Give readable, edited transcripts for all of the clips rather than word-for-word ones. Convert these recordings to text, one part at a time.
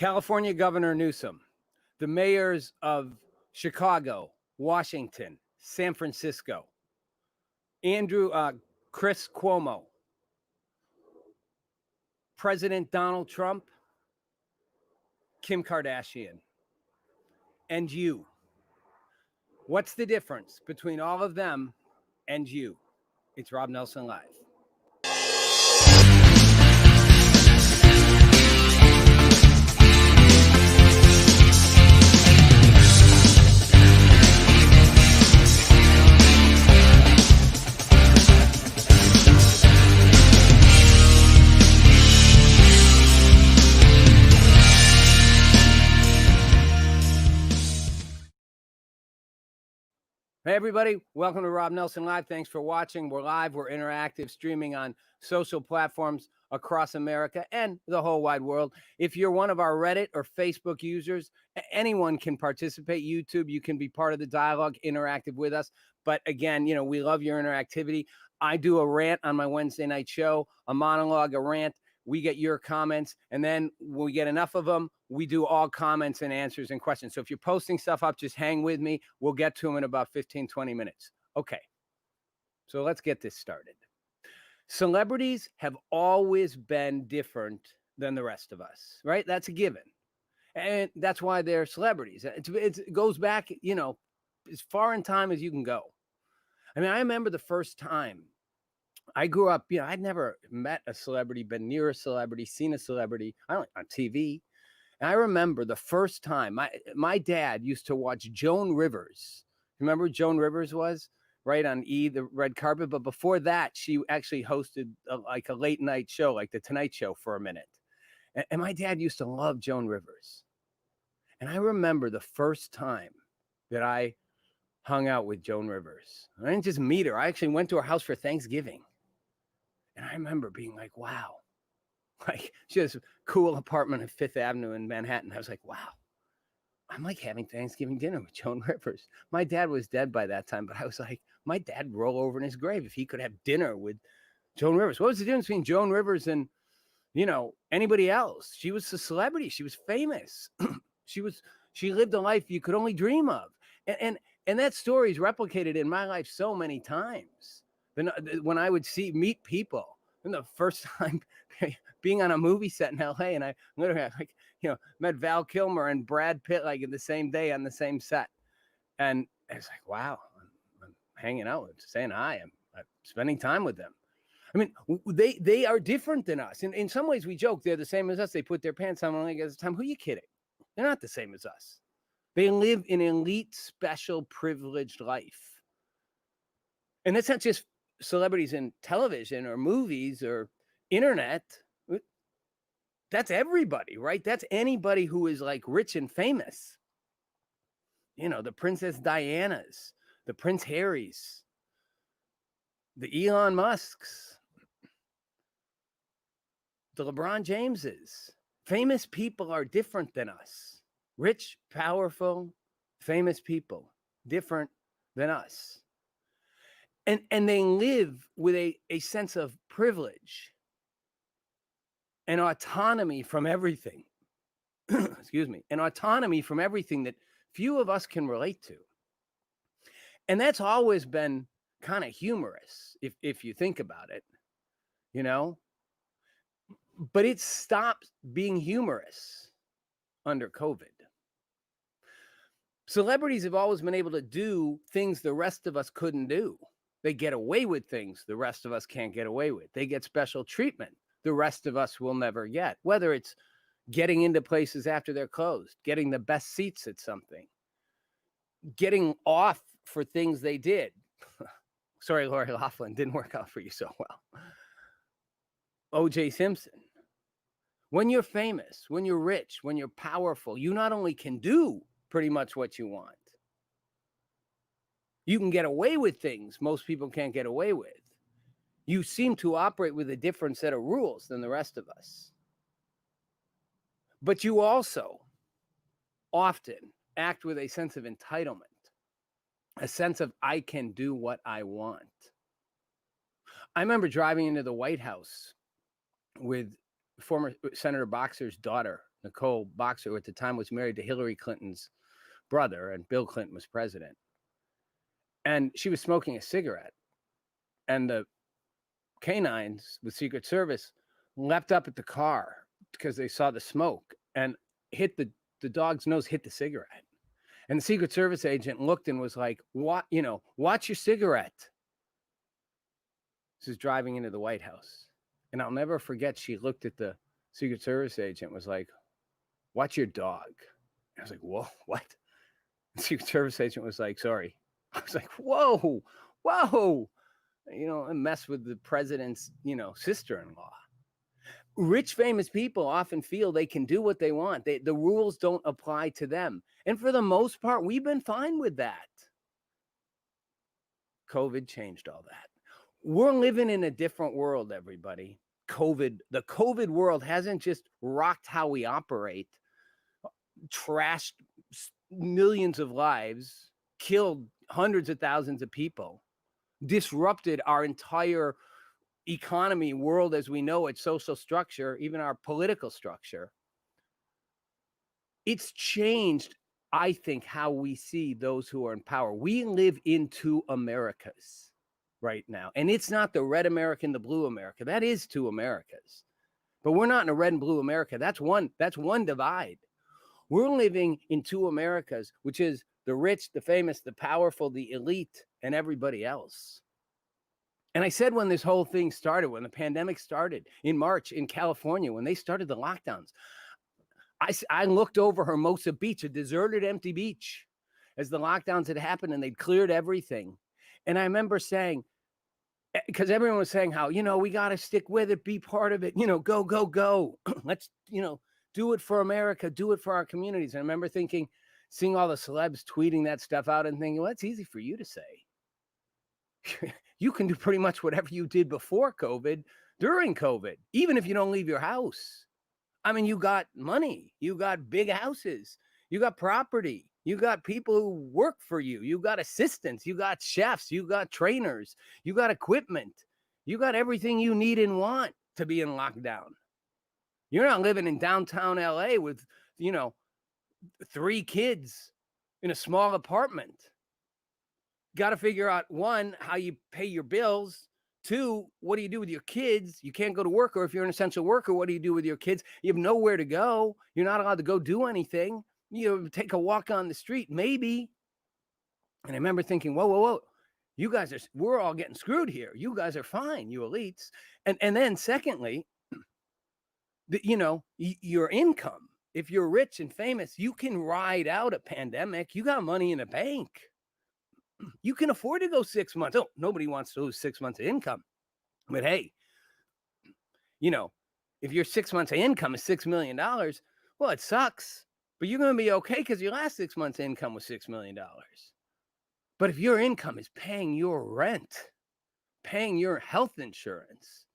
California Governor Newsom, the mayors of Chicago, Washington, San Francisco, Chris Cuomo, President Donald Trump, Kim Kardashian, and you. What's the difference between all of them and you? It's Rob Nelson Live. Hey, everybody. Welcome to Rob Nelson Live. Thanks for watching. We're live. We're interactive, streaming on social platforms across America and the whole wide world. If you're one of our Reddit or Facebook users, anyone can participate. YouTube, you can be part of the dialogue, interactive with us. But again, we love your interactivity. I do a rant on my Wednesday night show, a monologue, a rant. We get your comments, and then when we get enough of them, we do all comments and answers and questions. So if you're posting stuff up, just hang with me. We'll get to them in about 15, 20 minutes. Okay, so let's get this started. Celebrities have always been different than the rest of us, right? That's a given. And that's why they're celebrities. It goes back, as far in time as you can go. I mean, I remember the first time I grew up, I'd never met a celebrity, been near a celebrity, seen a celebrity on TV. And I remember the first time my dad used to watch Joan Rivers. Remember who Joan Rivers was? Right on the red carpet. But before that, she actually hosted a late night show, like the Tonight Show for a minute. And my dad used to love Joan Rivers. And I remember the first time that I hung out with Joan Rivers. I didn't just meet her. I actually went to her house for Thanksgiving. And I remember being like, wow, like she has a cool apartment at Fifth Avenue in Manhattan. I was like, wow, I'm like having Thanksgiving dinner with Joan Rivers. My dad was dead by that time, but I was like, my dad would roll over in his grave if he could have dinner with Joan Rivers. What was the difference between Joan Rivers and, anybody else? She was a celebrity. She was famous. She lived a life you could only dream of. And that story is replicated in my life so many times. When I would meet people, and the first time being on a movie set in LA, and I literally met Val Kilmer and Brad Pitt like in the same day on the same set, and I was like, wow, I'm hanging out, saying hi, I'm spending time with them. I mean, they are different than us. In some ways, we joke they're the same as us. They put their pants on like at the time. Who are you kidding? They're not the same as us. They live an elite, special, privileged life, and that's not just celebrities in television or movies or internet. That's everybody, right? That's anybody who is like rich and famous. The Princess Dianas, the Prince Harrys, the Elon Musks, the LeBron Jameses. Famous people are different than us. Rich, powerful, famous people, different than us. And they live with a sense of privilege and autonomy from everything. Excuse me. An autonomy from everything that few of us can relate to. And that's always been kind of humorous, if you think about it, But it stopped being humorous under COVID. Celebrities have always been able to do things the rest of us couldn't do. They get away with things the rest of us can't get away with. They get special treatment the rest of us will never get, whether it's getting into places after they're closed, getting the best seats at something, getting off for things they did. Sorry, Lori Loughlin, didn't work out for you so well. O.J. Simpson. When you're famous, when you're rich, when you're powerful, you not only can do pretty much what you want, you can get away with things most people can't get away with. You seem to operate with a different set of rules than the rest of us. But you also often act with a sense of entitlement, a sense of I can do what I want. I remember driving into the White House with former Senator Boxer's daughter Nicole Boxer, who at the time was married to Hillary Clinton's brother, and Bill Clinton was president. And she was smoking a cigarette. And the canines with Secret Service leapt up at the car because they saw the smoke and hit the dog's nose, hit the cigarette. And the Secret Service agent looked and was like, "What, watch your cigarette." This is driving into the White House. And I'll never forget, she looked at the Secret Service agent, was like, "Watch your dog." I was like, "Whoa, what?" The Secret Service agent was like, "Sorry." I was like, "Whoa, whoa." And mess with the president's, sister-in-law. Rich, famous people often feel they can do what they want. The rules don't apply to them. And for the most part, we've been fine with that. COVID changed all that. We're living in a different world, everybody. The COVID world hasn't just rocked how we operate, trashed millions of lives, killed hundreds of thousands of people, disrupted our entire economy, world as we know it, social structure, even our political structure. It's changed, I think, how we see those who are in power. We live in two Americas right now. And it's not the red America and the blue America. That is two Americas. But we're not in a red and blue America. That's one divide. We're living in two Americas, which is the rich, the famous, the powerful, the elite, and everybody else. And I said when this whole thing started, when the pandemic started in March in California, when they started the lockdowns, I looked over Hermosa Beach, a deserted, empty beach, as the lockdowns had happened and they'd cleared everything. And I remember saying, because everyone was saying how, we got to stick with it, be part of it, go, go, go. Let's, do it for America, do it for our communities. And I remember seeing all the celebs tweeting that stuff out and thinking, well, it's easy for you to say. You can do pretty much whatever you did before COVID, during COVID, even if you don't leave your house. I mean, you got money, you got big houses, you got property, you got people who work for you, you got assistants, you got chefs, you got trainers, you got equipment, you got everything you need and want to be in lockdown. You're not living in downtown LA with, 3 kids in a small apartment. Got to figure out, 1, how you pay your bills. 2, what do you do with your kids? You can't go to work, or if you're an essential worker, what do you do with your kids? You have nowhere to go. You're not allowed to go do anything. Take a walk on the street, maybe. And I remember thinking, whoa. You guys we're all getting screwed here. You guys are fine, you elites. And then secondly, your income. If you're rich and famous, you can ride out a pandemic. You got money in the bank. You can afford to go 6 months. Oh, nobody wants to lose 6 months of income. But hey, if your 6 months of income is $6 million, well, it sucks. But you're going to be okay because your last 6 months of income was $6 million. But if your income is paying your rent, paying your health insurance,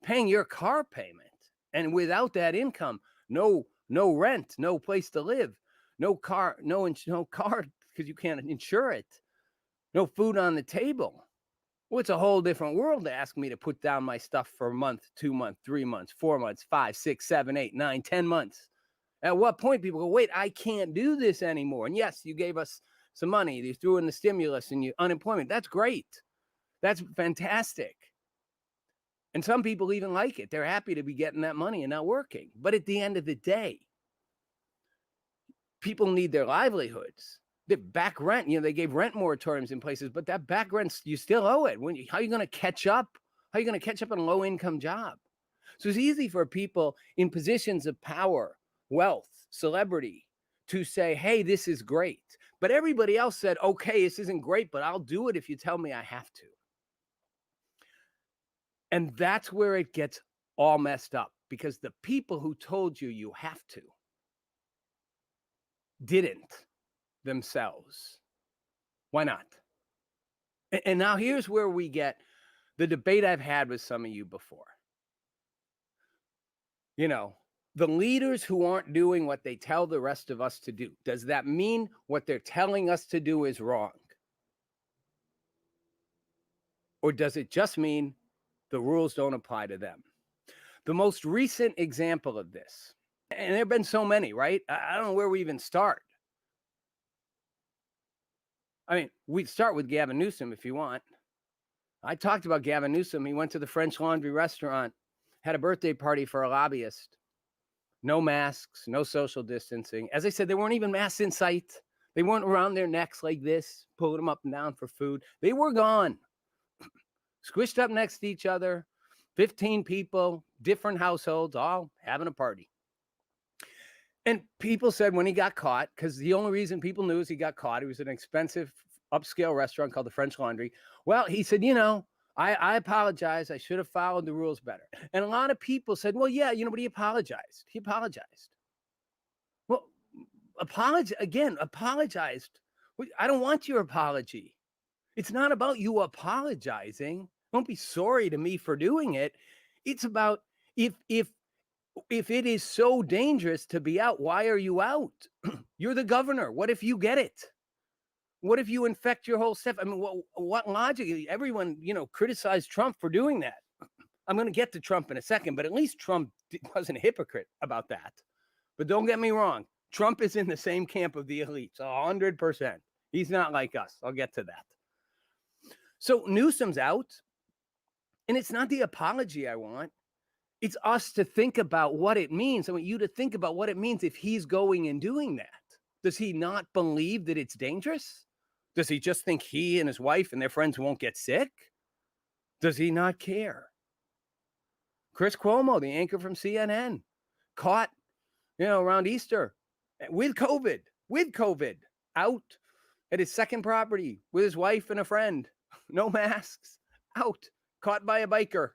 paying your car payment, and without that income, no rent, no place to live, no car, no car because you can't insure it. No food on the table. Well, it's a whole different world to ask me to put down my stuff for a month, 2 months, 3 months, 4 months, 5, 6, 7, 8, 9, 10 months. At what point people go, wait, I can't do this anymore. And yes, you gave us some money. You threw in the stimulus and unemployment. That's great. That's fantastic. And some people even like it. They're happy to be getting that money and not working. But at the end of the day, people need their livelihoods. The back rent, they gave rent moratoriums in places, but that back rent, you still owe it. How are you going to catch up? How are you going to catch up on a low income job? So it's easy for people in positions of power, wealth, celebrity to say, hey, this is great. But everybody else said, okay, this isn't great, but I'll do it if you tell me I have to. And that's where it gets all messed up, because the people who told you have to didn't themselves. Why not? And now here's where we get the debate I've had with some of you before. The leaders who aren't doing what they tell the rest of us to do, does that mean what they're telling us to do is wrong? Or does it just mean the rules don't apply to them? The most recent example of this, And there have been so many, right? I don't know where we even start. I mean, we'd start with Gavin Newsom if you want. I talked about Gavin Newsom. He went to the French Laundry restaurant, had a birthday party for a lobbyist. No masks, no social distancing. As I said, there weren't even masks in sight. They weren't around their necks like this, pulling them up and down for food. They were gone, squished up next to each other, 15 people, different households, all having a party. And people said when he got caught, because the only reason people knew is he got caught, he was at an expensive upscale restaurant called the French Laundry. Well, he said, I apologize. I should have followed the rules better. And a lot of people said, well, yeah, but he apologized. He apologized. Well, apologized. I don't want your apology. It's not about you apologizing. Don't be sorry to me for doing it. It's about if it is so dangerous to be out, why are you out? You're the governor. What if you get it? What if you infect your whole staff? I mean, what logic? Everyone, criticized Trump for doing that. I'm going to get to Trump in a second, but at least Trump wasn't a hypocrite about that. But don't get me wrong. Trump is in the same camp of the elites, 100%. He's not like us. I'll get to that. So Newsom's out, and it's not the apology I want. It's us to think about what it means. I want you to think about what it means if he's going and doing that. Does he not believe that it's dangerous? Does he just think he and his wife and their friends won't get sick? Does he not care? Chris Cuomo, the anchor from CNN, caught, around Easter with COVID, out at his second property with his wife and a friend, no masks, out, caught by a biker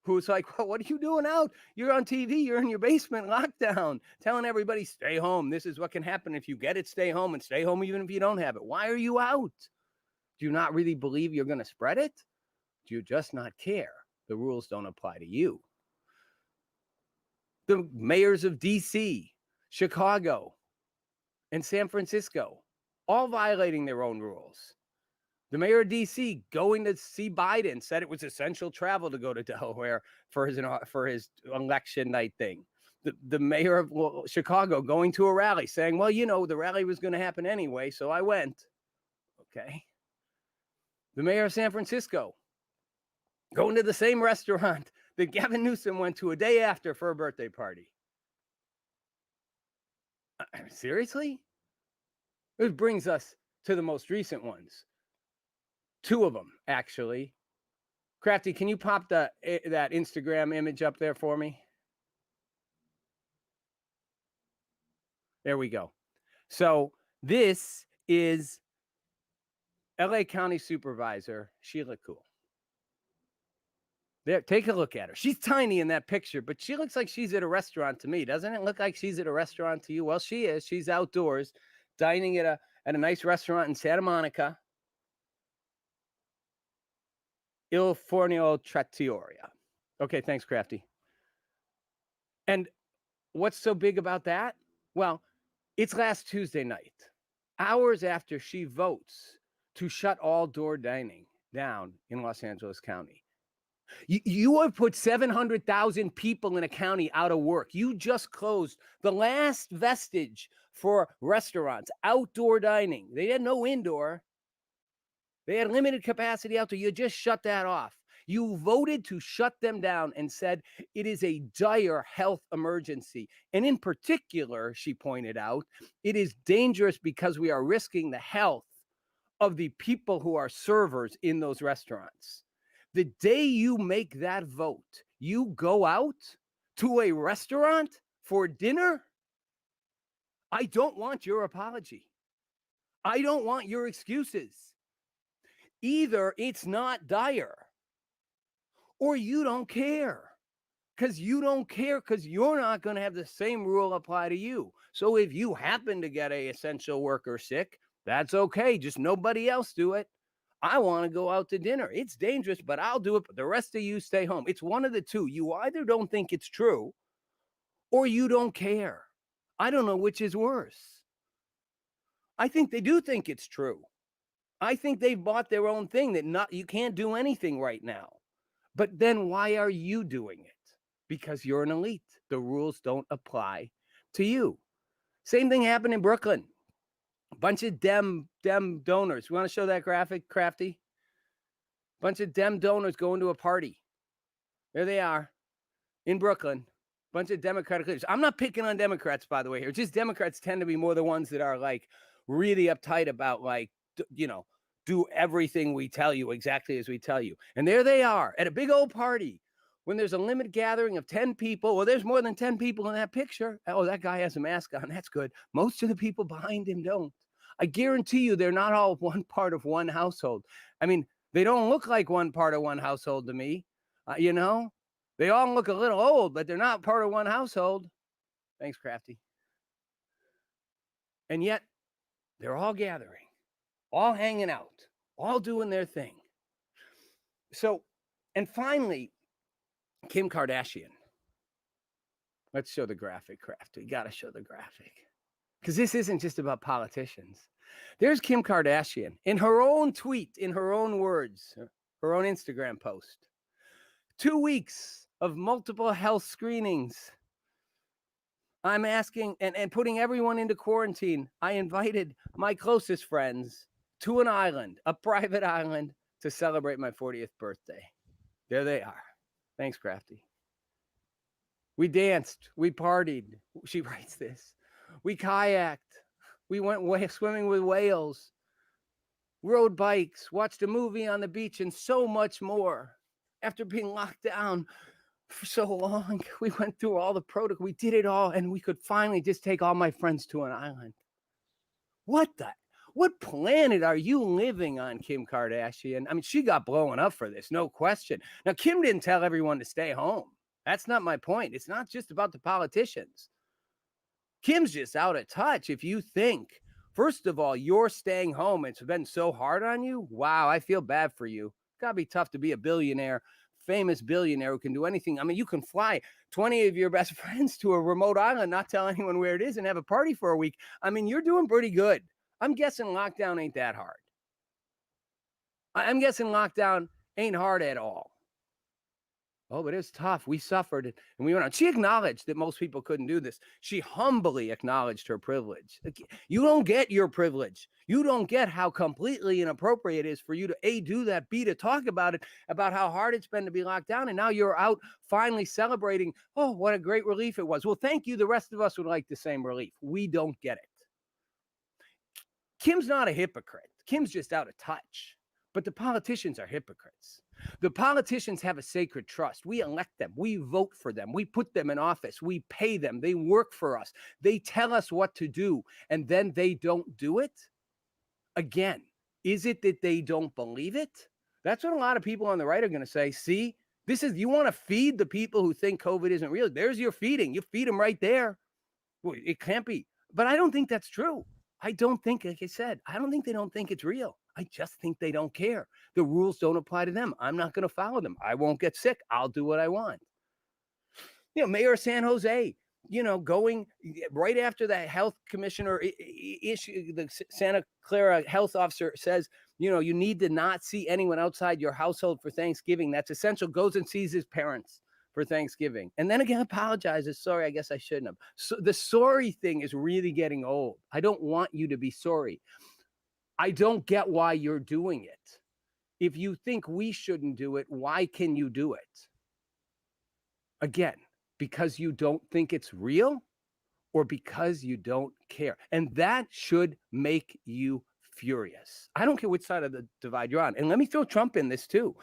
who's like, well, what are you doing out? You're on TV. You're in your basement lockdown, telling everybody, stay home. This is what can happen if you get it. Stay home, and stay home even if you don't have it. Why are you out? Do you not really believe you're going to spread it? Do you just not care? The rules don't apply to you. The mayors of DC, Chicago, and San Francisco, all violating their own rules. The mayor of D.C. going to see Biden said it was essential travel to go to Delaware for his election night thing. The mayor of Chicago going to a rally saying, well, the rally was going to happen anyway, so I went. Okay. The mayor of San Francisco going to the same restaurant that Gavin Newsom went to a day after for a birthday party. Seriously? It brings us to the most recent ones. Two of them, actually. Crafty, can you pop that Instagram image up there for me? There we go. So this is LA County Supervisor Sheila Kuehl. There, take a look at her. She's tiny in that picture, but she looks like she's at a restaurant to me. Doesn't it look like she's at a restaurant to you? Well, she is. She's outdoors, dining at a nice restaurant in Santa Monica. Il Fornio Trattoria. Okay, thanks, Crafty. And what's so big about that? Well, it's last Tuesday night, hours after she votes to shut all door dining down in Los Angeles County. You have put 700,000 people in a county out of work. You just closed the last vestige for restaurants, outdoor dining. They had no indoor. They had limited capacity out there. You just shut that off. You voted to shut them down and said it is a dire health emergency. And in particular, she pointed out, it is dangerous because we are risking the health of the people who are servers in those restaurants. The day you make that vote, you go out to a restaurant for dinner. I don't want your apology. I don't want your excuses. Either it's not dire or you don't care, because you don't care because you're not going to have the same rule apply to you. So if you happen to get an essential worker sick, that's okay. Just nobody else do it. I want to go out to dinner. It's dangerous, but I'll do it. But the rest of you stay home. It's one of the two. You either don't think it's true or you don't care. I don't know which is worse. I think they do think it's true. I think they've bought their own thing that you can't do anything right now. But then why are you doing it? because you're an elite. The rules don't apply to you. Same thing happened in Brooklyn. A bunch of Dem donors. You want to show that graphic, Crafty? Bunch of Dem donors going to a party. There they are in Brooklyn. Bunch of Democratic leaders. I'm not picking on Democrats, by the way, here. Just Democrats tend to be more the ones that are like really uptight about like, you know, do everything we tell you exactly as we tell you. And there they are at a big old party when there's a limit gathering of 10 people. Well, there's more than 10 people in that picture. Oh, that guy has a mask on. That's good. Most of the people behind him don't. I guarantee you they're not all one part of one household. I mean, they don't look like one part of one household to me. You know, they all look a little old, but they're not part of one household. Thanks, Crafty. And yet they're all gathering, all hanging out, all doing their thing. So, and finally, Kim Kardashian. Let's show the graphic, Crafty. You got to show the graphic. Because this isn't just about politicians. There's Kim Kardashian in her own tweet, in her own words, her own Instagram post. 2 weeks of multiple health screenings. I'm asking and putting everyone into quarantine. I invited my closest friends to an island, a private island, to celebrate my 40th birthday. There they are. Thanks, Crafty. We danced. We partied. She writes this. We kayaked. We went swimming with whales. Rode bikes. Watched a movie on the beach and so much more. After being locked down for so long, we went through all the protocol. We did it all, and we could finally just take all my friends to an island. What planet are you living on, Kim Kardashian? I mean, she got blown up for this, no question. Now, Kim didn't tell everyone to stay home. That's not my point. It's not just about the politicians. Kim's just out of touch. If you think, first of all, you're staying home, it's been so hard on you. Wow, I feel bad for you. Gotta be tough to be a billionaire, famous billionaire who can do anything. I mean, you can fly 20 of your best friends to a remote island, not tell anyone where it is, and have a party for a week. I mean, you're doing pretty good. I'm guessing lockdown ain't that hard. I'm guessing lockdown ain't hard at all. Oh, but it's tough. We suffered it, and we went on. She acknowledged that most people couldn't do this. She humbly acknowledged her privilege. You don't get your privilege. You don't get how completely inappropriate it is for you to A, do that, B, to talk about it, about how hard it's been to be locked down, and now you're out finally celebrating. Oh, what a great relief it was. Well, thank you. The rest of us would like the same relief. We don't get it. Kim's not a hypocrite. Kim's just out of touch. But the politicians are hypocrites. The politicians have a sacred trust. We elect them. We vote for them. We put them in office. We pay them. They work for us. They tell us what to do, and then they don't do it. Again, is it that they don't believe it? That's what a lot of people on the right are going to say. See, this is, you want to feed the people who think COVID isn't real. There's your feeding. You feed them right there. Well, it can't be. But I don't think that's true. I don't think, like I said, I don't think they don't think it's real. I just think they don't care. The rules don't apply to them. I'm not going to follow them. I won't get sick. I'll do what I want. You know, Mayor of San Jose, you know, going right after the health commissioner issue, the Santa Clara health officer says, you know, you need to not see anyone outside your household for Thanksgiving. That's essential. Goes and sees his parents for Thanksgiving. And then again, apologizes. Sorry, I guess I shouldn't have. So the sorry thing is really getting old. I don't want you to be sorry. I don't get why you're doing it. If you think we shouldn't do it, why can you do it? Again, because you don't think it's real or because you don't care. And that should make you furious. I don't care which side of the divide you're on. And let me throw Trump in this too.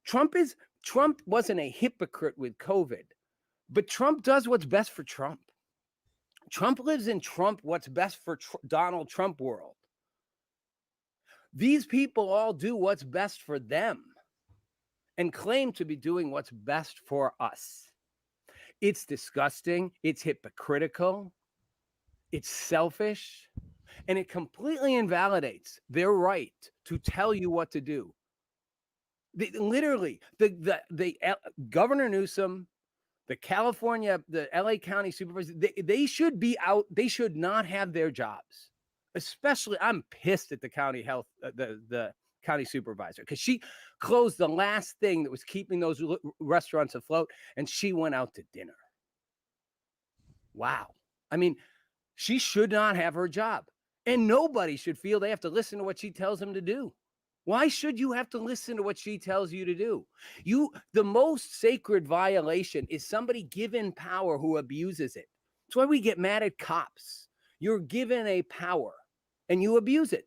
Trump wasn't a hypocrite with COVID, but Trump does what's best for Trump. Trump lives in what's best for Donald Trump world. These people all do what's best for them and claim to be doing what's best for us. It's disgusting. It's hypocritical. It's selfish. And it completely invalidates their right to tell you what to do. Literally, the Governor Newsom, the LA County supervisor, they should be out. They should not have their jobs. Especially, I'm pissed at the county health, the county supervisor, because she closed the last thing that was keeping those restaurants afloat, and she went out to dinner. Wow. I mean, she should not have her job, and nobody should feel they have to listen to what she tells them to do. Why should you have to listen to what she tells you to do? The most sacred violation is somebody given power who abuses it. That's why we get mad at cops. You're given a power and you abuse it.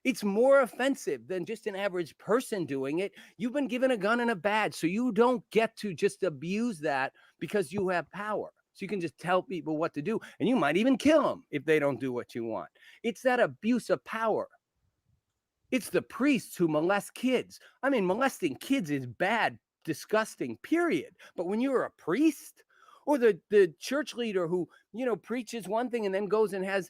It's more offensive than just an average person doing it. You've been given a gun and a badge, so you don't get to just abuse that because you have power. So you can just tell people what to do, and you might even kill them if they don't do what you want. It's that abuse of power. It's the priests who molest kids. I mean, molesting kids is bad, disgusting, period. But when you're a priest, or the church leader who, preaches one thing and then goes and has,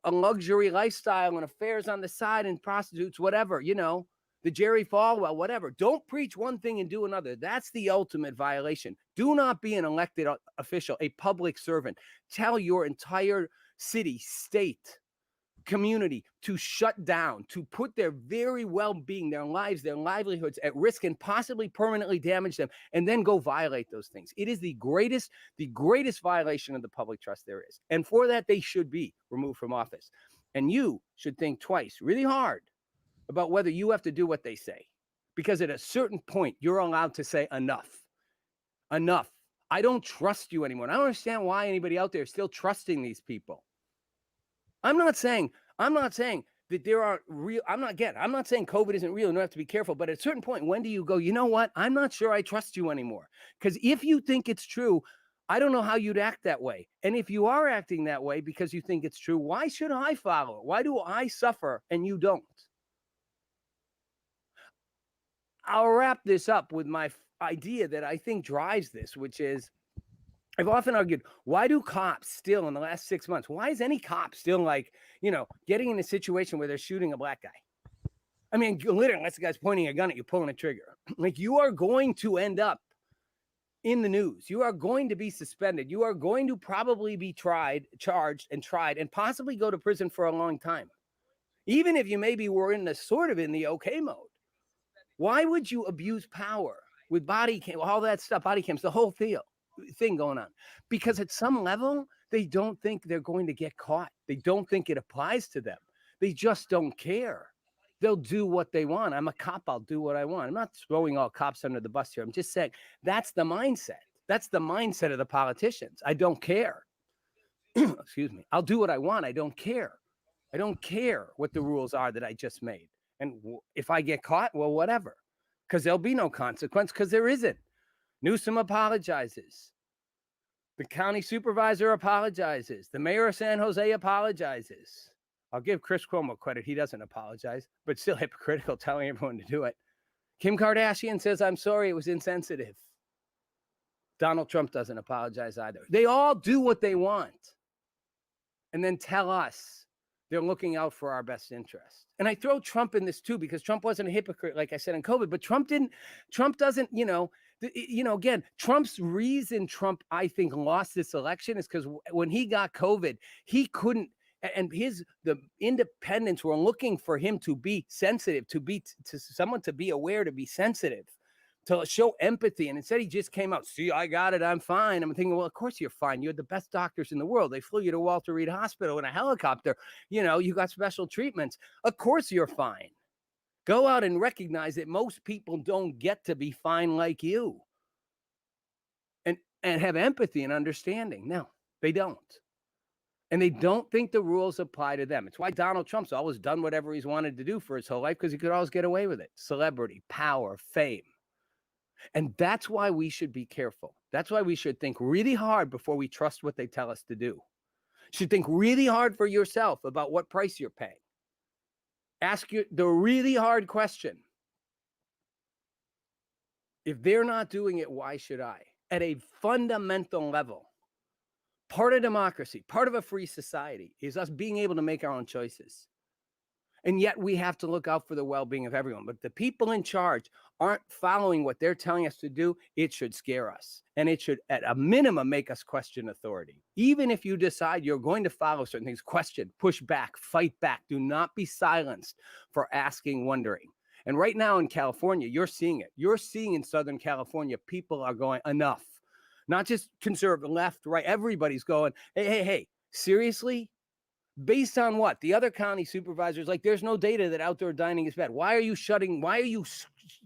a luxury lifestyle and affairs on the side and prostitutes, whatever, the Jerry Falwell, whatever. Don't preach one thing and do another. That's the ultimate violation. Do not be an elected official, a public servant. Tell your entire city, state, community to shut down, to put their very well-being, their lives, their livelihoods at risk and possibly permanently damage them, and then go violate those things. It is the greatest violation of the public trust there is. And for that, they should be removed from office. And you should think twice, really hard, about whether you have to do what they say. Because at a certain point, you're allowed to say enough. Enough. I don't trust you anymore. And I don't understand why anybody out there is still trusting these people. I'm not saying that there are real, I'm not saying COVID isn't real and you have to be careful, but at a certain point, when do you go, you know what? I'm not sure I trust you anymore. Because if you think it's true, I don't know how you'd act that way. And if you are acting that way because you think it's true, why should I follow it? Why do I suffer and you don't? I'll wrap this up with my idea that I think drives this, which is, I've often argued, why do cops still in the last 6 months, why is any cop still getting in a situation where they're shooting a black guy? I mean, literally, unless the guy's pointing a gun at you, pulling a trigger. You are going to end up in the news. You are going to be suspended. You are going to probably be charged, and possibly go to prison for a long time. Even if you maybe were in the okay mode. Why would you abuse power with body cam, all that stuff, body cams, the whole thing going on? Because at some level, they don't think they're going to get caught. They don't think it applies to them. They just don't care. They'll do what they want. I'm a cop. I'll do what I want. I'm not throwing all cops under the bus here. I'm just saying that's the mindset. That's the mindset of the politicians. I don't care. Excuse me. I'll do what I want. I don't care. I don't care what the rules are that I just made. And if I get caught, well, whatever. Because there'll be no consequence, because there isn't. Newsom apologizes. The county supervisor apologizes. The mayor of San Jose apologizes. I'll give Chris Cuomo credit. He doesn't apologize, but still hypocritical, telling everyone to do it. Kim Kardashian says, I'm sorry, it was insensitive. Donald Trump doesn't apologize either. They all do what they want and then tell us they're looking out for our best interest. And I throw Trump in this too, because Trump wasn't a hypocrite, like I said, in COVID, but Trump doesn't, again, Trump's reason Trump, I think, lost this election is because when he got COVID, he couldn't, and the independents were looking for him to be sensitive, to someone to be aware, to be sensitive, to show empathy. And instead he just came out, see, I got it, I'm fine. I'm thinking, well, of course you're fine. You're the best doctors in the world. They flew you to Walter Reed Hospital in a helicopter. You got special treatments. Of course you're fine. Go out and recognize that most people don't get to be fine like you. And have empathy and understanding. No, they don't. And they don't think the rules apply to them. It's why Donald Trump's always done whatever he's wanted to do for his whole life, because he could always get away with it. Celebrity, power, fame. And that's why we should be careful. That's why we should think really hard before we trust what they tell us to do. You should think really hard for yourself about what price you're paying. Ask the really hard question. If they're not doing it, why should I? At a fundamental level, part of democracy, part of a free society is us being able to make our own choices. And yet we have to look out for the well-being of everyone. But the people in charge aren't following what they're telling us to do. It should scare us. And it should, at a minimum, make us question authority. Even if you decide you're going to follow certain things, question, push back, fight back. Do not be silenced for asking, wondering. And right now in California, you're seeing it. You're seeing in Southern California, people are going, enough. Not just conservative, left, right. Everybody's going, hey, seriously? Based on what? The other county supervisors, like, there's no data that outdoor dining is bad. Why are you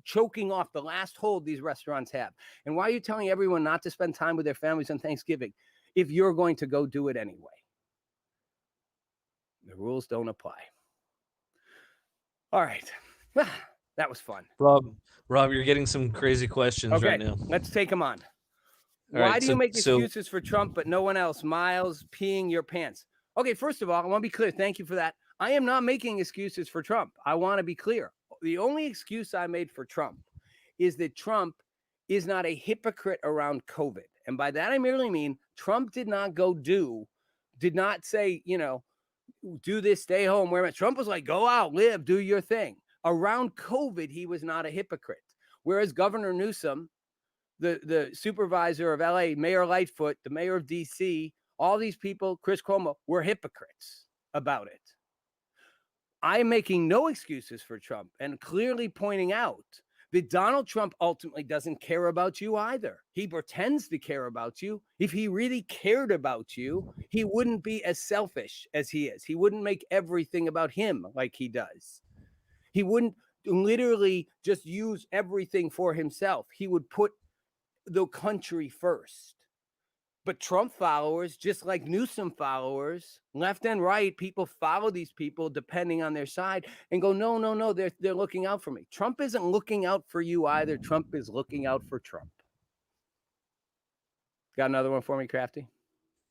choking off the last hold these restaurants have? And why are you telling everyone not to spend time with their families on Thanksgiving if you're going to go do it anyway? The rules don't apply. All right. That was fun. Rob, you're getting some crazy questions right now. Let's take them on. Why do you make excuses for Trump but no one else? Miles, peeing your pants. Okay, first of all, I want to be clear. Thank you for that. I am not making excuses for Trump. I want to be clear. The only excuse I made for Trump is that Trump is not a hypocrite around COVID. And by that, I merely mean Trump did not say, do this, stay home, wear it. Trump was like, go out, live, do your thing. Around COVID, he was not a hypocrite. Whereas Governor Newsom, the supervisor of LA, Mayor Lightfoot, the mayor of DC, all these people, Chris Cuomo, were hypocrites about it. I'm making no excuses for Trump and clearly pointing out that Donald Trump ultimately doesn't care about you either. He pretends to care about you. If he really cared about you, he wouldn't be as selfish as he is. He wouldn't make everything about him like he does. He wouldn't literally just use everything for himself. He would put the country first. But Trump followers, just like Newsom followers, left and right, people follow these people depending on their side and go, no, they're looking out for me. Trump isn't looking out for you either. Trump is looking out for Trump. Got another one for me, Crafty?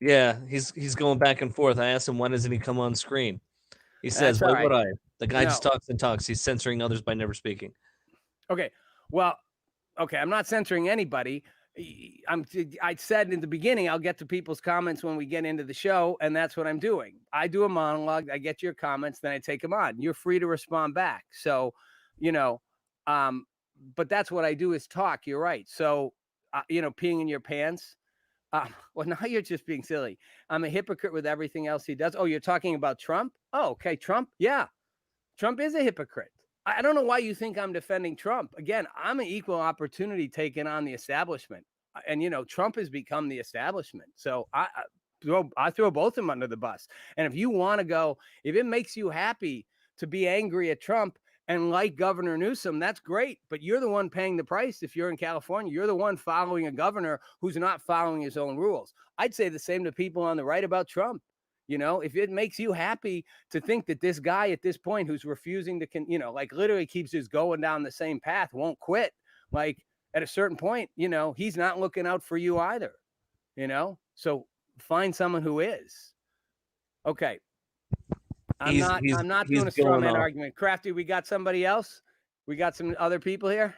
Yeah, he's going back and forth. I asked him, why doesn't he come on screen? He says, why would I? The guy just talks and talks. He's censoring others by never speaking. Okay, well, I'm not censoring anybody. I said in the beginning, I'll get to people's comments when we get into the show, and that's what I'm doing. I do a monologue, I get your comments, then I take them on. You're free to respond back. So, but that's what I do is talk. You're right. So, peeing in your pants. Well, now you're just being silly. I'm a hypocrite with everything else he does. Oh, you're talking about Trump? Oh, okay, Trump. Yeah, Trump is a hypocrite. I don't know why you think I'm defending Trump. Again, I'm an equal opportunity taking on the establishment. And, Trump has become the establishment. So I throw both of them under the bus. And if you want to go, if it makes you happy to be angry at Trump and like Governor Newsom, that's great. But you're the one paying the price. If you're in California, you're the one following a governor who's not following his own rules. I'd say the same to people on the right about Trump. If it makes you happy to think that this guy at this point who's refusing to, literally keeps just going down the same path, won't quit, like at a certain point, he's not looking out for you either, so find someone who is. Okay. I'm not doing a straw man argument. Crafty, we got somebody else? We got some other people here?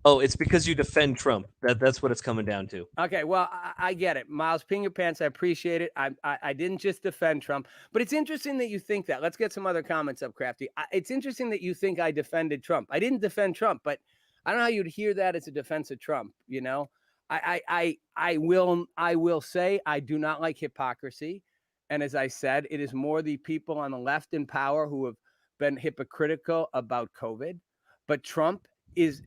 Oh, it's because you defend Trump. That's what it's coming down to. Okay, well, I get it. Miles, peeing your pants, I appreciate it. I didn't just defend Trump, but it's interesting that you think that. Let's get some other comments up, Crafty. It's interesting that you think I defended Trump. I didn't defend Trump, but I don't know how you'd hear that as a defense of Trump, I will say I do not like hypocrisy. And as I said, it is more the people on the left in power who have been hypocritical about COVID. But Trump, as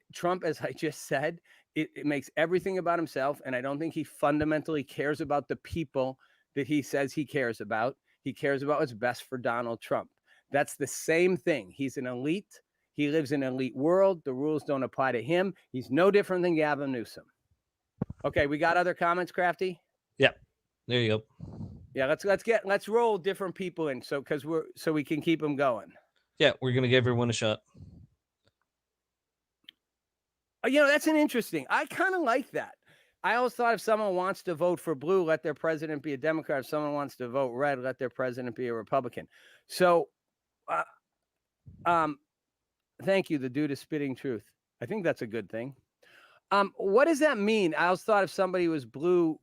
I just said, it makes everything about himself. And I don't think he fundamentally cares about the people that he says he cares about. He cares about what's best for Donald Trump. That's the same thing. He's an elite. He lives in an elite world. The rules don't apply to him. He's no different than Gavin Newsom. Okay, we got other comments, Crafty? Yeah, there you go. Yeah, let's roll different people in so we can keep them going. Yeah, we're gonna give everyone a shot. That's an interesting. I kind of like that. I always thought if someone wants to vote for blue, let their president be a Democrat. If someone wants to vote red, let their president be a Republican. So, thank you. The dude is spitting truth. I think that's a good thing. What does that mean? I always thought if somebody was blue,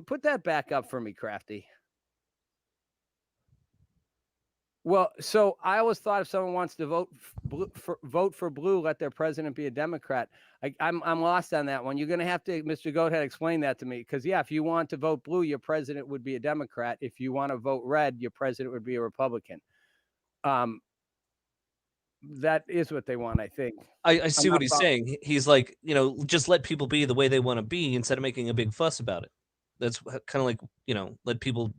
put that back up for me, Crafty. Well, so I always thought if someone wants to vote for blue, let their president be a Democrat. I'm lost on that one. You're going to have to, Mr. Goathead, explain that to me. Because yeah, if you want to vote blue, your president would be a Democrat. If you want to vote red, your president would be a Republican. That is what they want, I think. I see what he's saying. He's like, just let people be the way they want to be instead of making a big fuss about it. That's kind of like, let people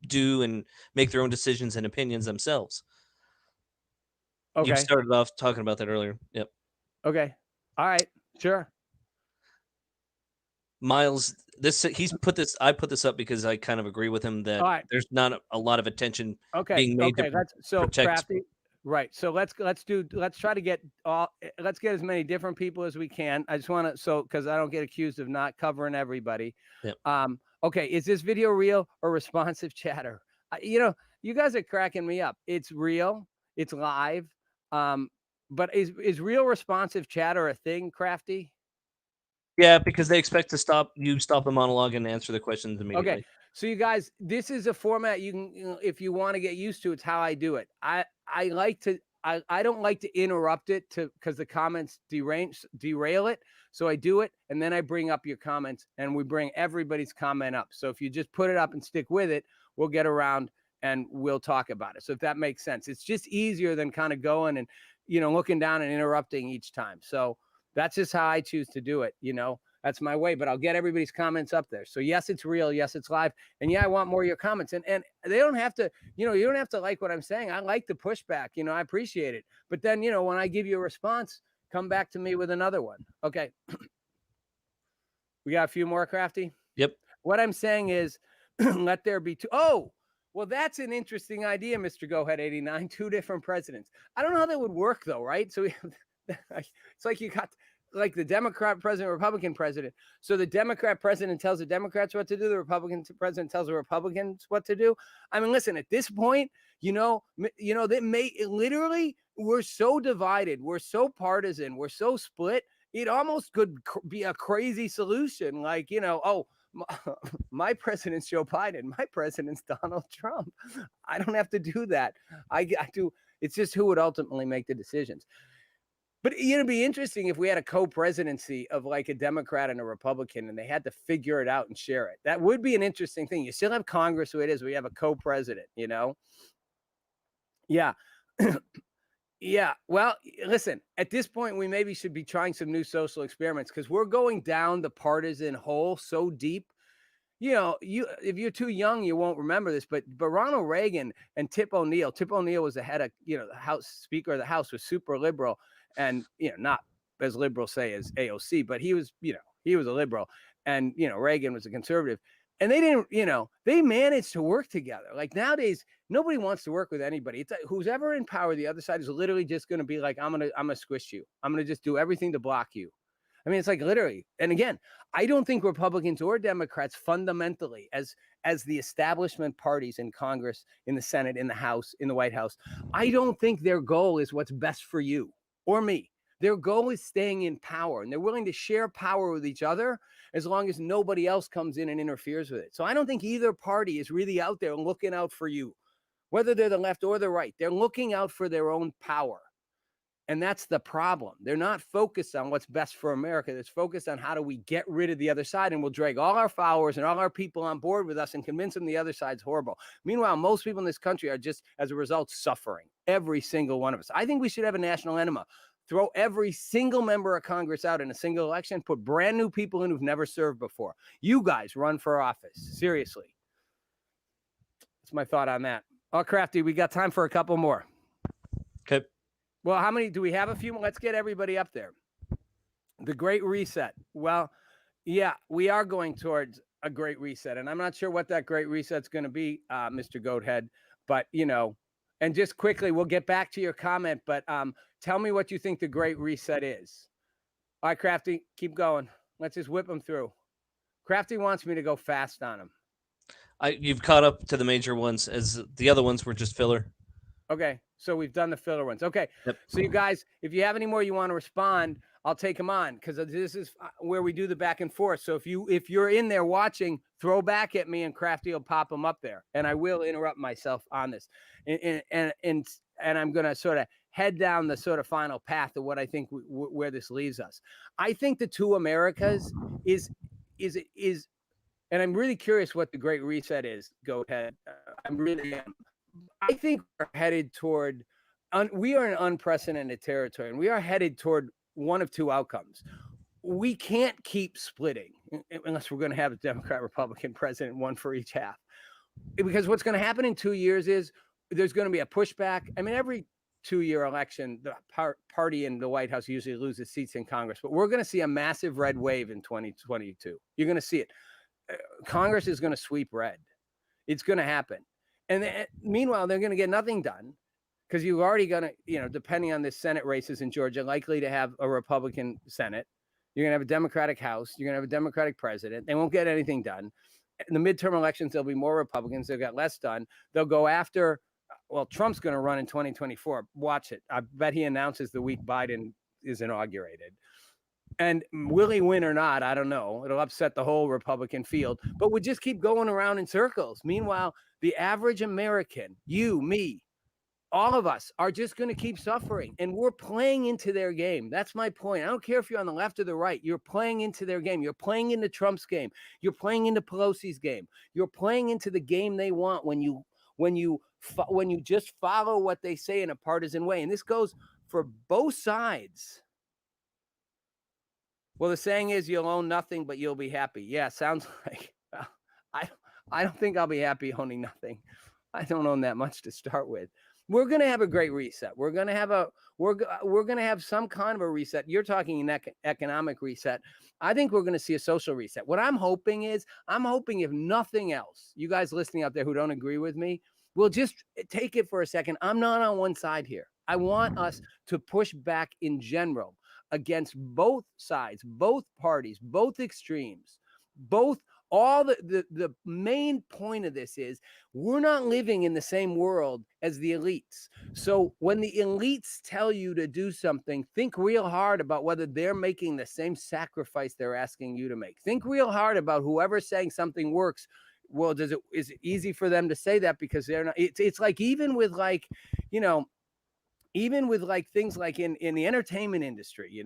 do and make their own decisions and opinions themselves. Okay. You started off talking about that earlier. Yep. Okay. All right. Sure. Miles, I put this up because I kind of agree with him that there's not a lot of attention being made to protect. Crafty. Right. So let's try to get let's get as many different people as we can. I just want to, because I don't get accused of not covering everybody. Yep. Okay. Is this video real or responsive chatter? You guys are cracking me up. It's real. It's live. But is real responsive chatter a thing, Crafty? Yeah, because they expect to stop the monologue and answer the questions immediately. Okay. So you guys, this is a format you can, if you want to get used to, it's how I do it. I don't like to interrupt it because the comments derail it. So I do it, and then I bring up your comments, and we bring everybody's comment up. So if you just put it up and stick with it, we'll get around and we'll talk about it. So if that makes sense, it's just easier than kind of going and looking down and interrupting each time. So that's just how I choose to do it. That's my way, but I'll get everybody's comments up there. So yes, it's real. Yes, it's live. And yeah, I want more of your comments. And they don't have to, you don't have to like what I'm saying. I like the pushback, I appreciate it. But then, when I give you a response, come back to me with another one. Okay. We got a few more, Crafty? Yep. What I'm saying is let there be two. Oh, well, that's an interesting idea, Mr. Gohead 89, 2 different presidents. I don't know how that would work though, right? So it's like you got like the Democrat president, Republican president. So the Democrat president tells the Democrats what to do. The Republican president tells the Republicans what to do. I mean, listen, at this point, literally, we're so divided. We're so partisan. We're so split. It almost could be a crazy solution. Like, my president's Joe Biden. My president's Donald Trump. I don't have to do that. I do. It's just who would ultimately make the decisions. But it'd be interesting if we had a co-presidency of like a Democrat and a Republican, and they had to figure it out and share it. That would be an interesting thing. You still have Congress who it is. We have a co-president, Yeah. Yeah. Well, listen, at this point, we maybe should be trying some new social experiments because we're going down the partisan hole so deep. If you're too young, you won't remember this, but Ronald Reagan and Tip O'Neill was the head of, the House Speaker of the House, was super liberal. And, not as liberal, say, as AOC, but he was, he was a liberal. And, Reagan was a conservative. And they didn't, they managed to work together. Like nowadays, nobody wants to work with anybody. It's like, who's ever in power, the other side is literally just going to be like, I'm going to squish you. I'm going to just do everything to block you. I mean, it's like literally. And again, I don't think Republicans or Democrats fundamentally, as the establishment parties in Congress, in the Senate, in the House, in the White House, I don't think their goal is what's best for you or me. Their goal is staying in power, and they're willing to share power with each other as long as nobody else comes in and interferes with it. So I don't think either party is really out there looking out for you, whether they're the left or the right. They're looking out for their own power. And that's the problem. They're not focused on what's best for America. It's focused on how do we get rid of the other side, and we'll drag all our followers and all our people on board with us and convince them the other side's horrible. Meanwhile, most people in this country are just, as a result, suffering. Every single one of us. I think we should have a national enema. Throw every single member of Congress out in a single election, put brand new people in who've never served before. You guys run for office. Seriously. That's my thought on that. Oh, Crafty, we got time for a couple more. Okay. Well, how many do we have? A few more. Let's get everybody up there. The Great Reset. Well, yeah, we are going towards a Great Reset, and I'm not sure what that Great Reset's going to be, Mr. Goathead, but and just quickly, we'll get back to your comment, but tell me what you think the Great Reset is. All right, Crafty, keep going. Let's just whip them through. Crafty wants me to go fast on them. You've caught up to the major ones, as the other ones were just filler. Okay. So we've done the filler ones. Okay. Yep. So you guys, if you have any more you want to respond, I'll take them on, because this is where we do the back and forth. So if you're in there watching, throw back at me and Crafty will pop them up there, and I will interrupt myself on this. And I'm going to sort of head down the sort of final path of what I think where this leaves us. I think the two Americas is, and I'm really curious what the Great Reset is. Go ahead. I'm really am. I think we're headed toward, we are in unprecedented territory, and we are headed toward one of two outcomes. We can't keep splitting unless we're going to have a Democrat, Republican president, one for each half. Because what's going to happen in 2 years is there's going to be a pushback. I mean, every 2-year election, the party in the White House usually loses seats in Congress, but we're going to see a massive red wave in 2022. You're going to see it. Congress is going to sweep red. It's going to happen. And meanwhile, they're going to get nothing done, because you've already got to, depending on the Senate races in Georgia, likely to have a Republican Senate. You're going to have a Democratic House. You're going to have a Democratic president. They won't get anything done. In the midterm elections, there'll be more Republicans. They'll get less done. They'll go after, well, Trump's going to run in 2024. Watch it. I bet he announces the week Biden is inaugurated. And will he win or not? I don't know. It'll upset the whole Republican field, but we just keep going around in circles. Meanwhile, the average American, you, me, all of us are just going to keep suffering, and we're playing into their game. That's my point. I don't care if you're on the left or the right. You're playing into their game. You're playing into Trump's game. You're playing into Pelosi's game. You're playing into the game they want when you just follow what they say in a partisan way. And this goes for both sides. Well, the saying is, you'll own nothing, but you'll be happy. Yeah, sounds like, well, I don't think I'll be happy owning nothing. I don't own that much to start with. We're going to have a great reset. We're going to have some kind of a reset. You're talking an economic reset. I think we're going to see a social reset. What I'm hoping is, if nothing else, you guys listening out there who don't agree with me, will just take it for a second. I'm not on one side here. I want us to push back in general against both sides, both parties, both extremes, all the main point of this is, we're not living in the same world as the elites. So when the elites tell you to do something, think real hard about whether they're making the same sacrifice they're asking you to make. Think real hard about whoever's saying something works. Well, is it easy for them to say that because they're not? It's like, even with things like in the entertainment industry,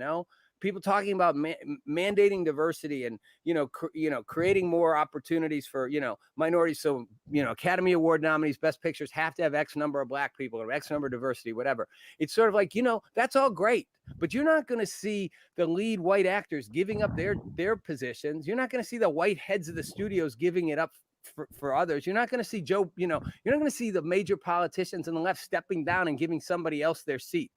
people talking about mandating diversity and, creating more opportunities for, minorities. So, Academy Award nominees, Best Pictures have to have X number of Black people or X number of diversity, whatever. It's sort of like, that's all great, but you're not going to see the lead white actors giving up their positions. You're not going to see the white heads of the studios giving it up for others. You're not going to see you're not going to see the major politicians on the left stepping down and giving somebody else their seat.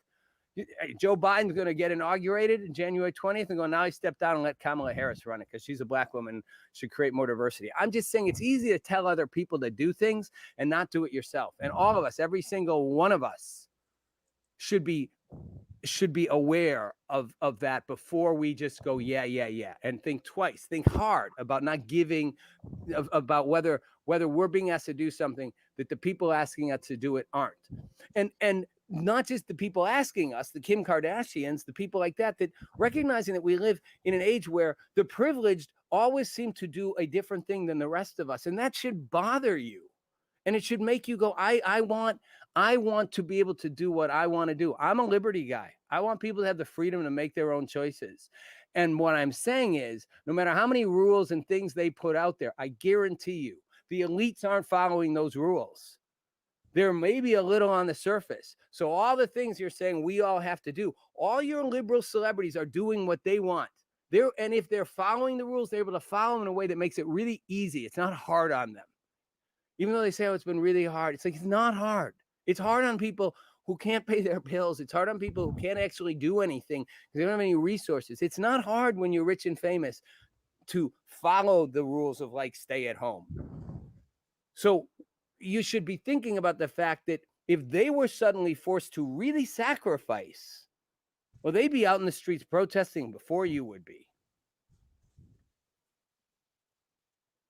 Joe Biden's going to get inaugurated in January 20th and go, now he stepped down and let Kamala Harris run it because she's a Black woman, should create more diversity. I'm just saying, it's easy to tell other people to do things and not do it yourself. And all of us, every single one of us, should be aware of that before we just go, yeah, and think twice, think hard about not giving, about whether we're being asked to do something that the people asking us to do it aren't. And not just the people asking us, the Kim Kardashians, the people like that recognizing that we live in an age where the privileged always seem to do a different thing than the rest of us. And that should bother you. And it should make you go, I want to be able to do what I want to do. I'm a liberty guy. I want people to have the freedom to make their own choices. And what I'm saying is, no matter how many rules and things they put out there, I guarantee you, the elites aren't following those rules. They're maybe a little on the surface. So all the things you're saying we all have to do, all your liberal celebrities are doing what they want. And if they're following the rules, they're able to follow them in a way that makes it really easy. It's not hard on them. Even though they say, oh, it's been really hard. It's like, it's not hard. It's hard on people who can't pay their bills. It's hard on people who can't actually do anything because they don't have any resources. It's not hard when you're rich and famous to follow the rules of, like, stay at home. So you should be thinking about the fact that if they were suddenly forced to really sacrifice, well, they'd be out in the streets protesting before you would be.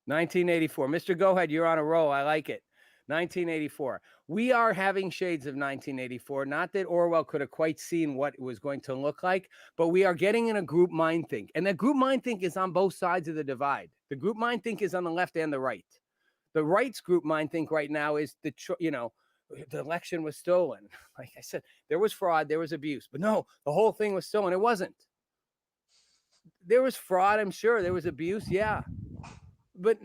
1984. Mr. Go Ahead, you're on a roll. I like it. 1984. We are having shades of 1984. Not that Orwell could have quite seen what it was going to look like, but we are getting in a group mind think. And that group mind think is on both sides of the divide. The group mind think is on the left and the right. The right's group mind think right now is the election was stolen. Like I said, there was fraud, there was abuse, but no, the whole thing was stolen. It wasn't. There was fraud, I'm sure. There was abuse, yeah. But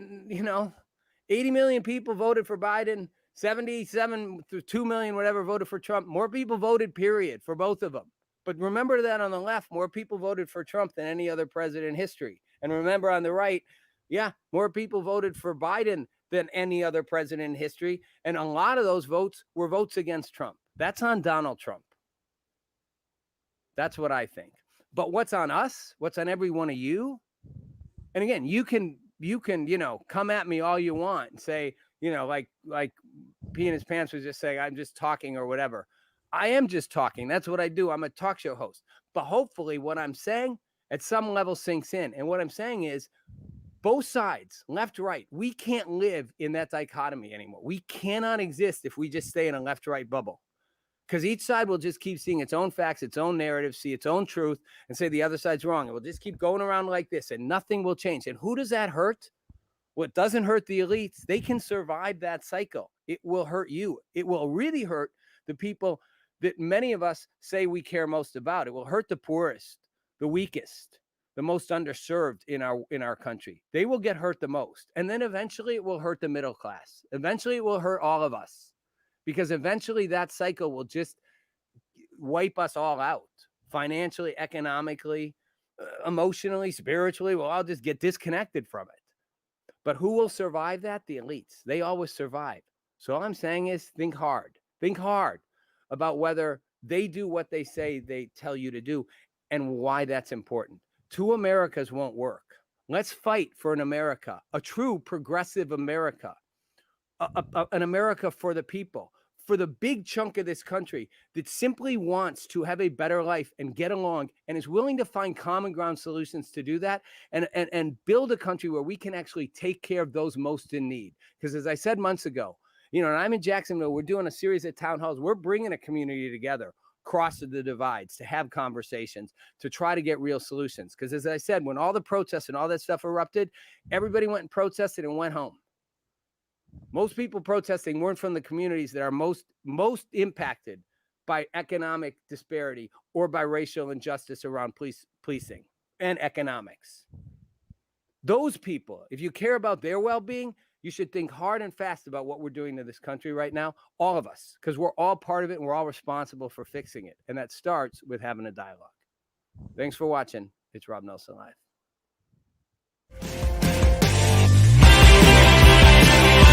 80 million people voted for Biden, 77 to 2 million, whatever, voted for Trump. More people voted, period, for both of them. But remember that on the left, more people voted for Trump than any other president in history. And remember on the right, yeah, more people voted for Biden than any other president in history. And a lot of those votes were votes against Trump. That's on Donald Trump. That's what I think. But what's on us? What's on every one of you? And again, you can, come at me all you want and say, like Pee in his pants was just saying, I'm just talking or whatever. I am just talking. That's what I do. I'm a talk show host. But hopefully what I'm saying at some level sinks in. And what I'm saying is both sides, left, right, we can't live in that dichotomy anymore. We cannot exist if we just stay in a left-right bubble. Because each side will just keep seeing its own facts, its own narrative, see its own truth, and say the other side's wrong. It will just keep going around like this, and nothing will change. And who does that hurt? Well, it doesn't hurt the elites. They can survive that cycle. It will hurt you. It will really hurt the people that many of us say we care most about. It will hurt the poorest, the weakest, the most underserved in our country. They will get hurt the most. And then eventually it will hurt the middle class. Eventually it will hurt all of us. Because eventually that cycle will just wipe us all out, financially, economically, emotionally, spiritually. We'll all just get disconnected from it. But who will survive that? The elites. They always survive. So all I'm saying is think hard. Think hard about whether they do what they say they tell you to do and why that's important. Two Americas won't work. Let's fight for an America, a true progressive America. An America for the people, for the big chunk of this country that simply wants to have a better life and get along and is willing to find common ground solutions to do that and build a country where we can actually take care of those most in need. Because as I said months ago, and I'm in Jacksonville, we're doing a series of town halls. We're bringing a community together, across the divides, to have conversations, to try to get real solutions. Because as I said, when all the protests and all that stuff erupted, everybody went and protested and went home. Most people protesting weren't from the communities that are most impacted by economic disparity or by racial injustice around policing and economics. Those people, if you care about their well-being, you should think hard and fast about what we're doing to this country right now, all of us, because we're all part of it and we're all responsible for fixing it. And that starts with having a dialogue. Thanks for watching. It's Rob Nelson Live.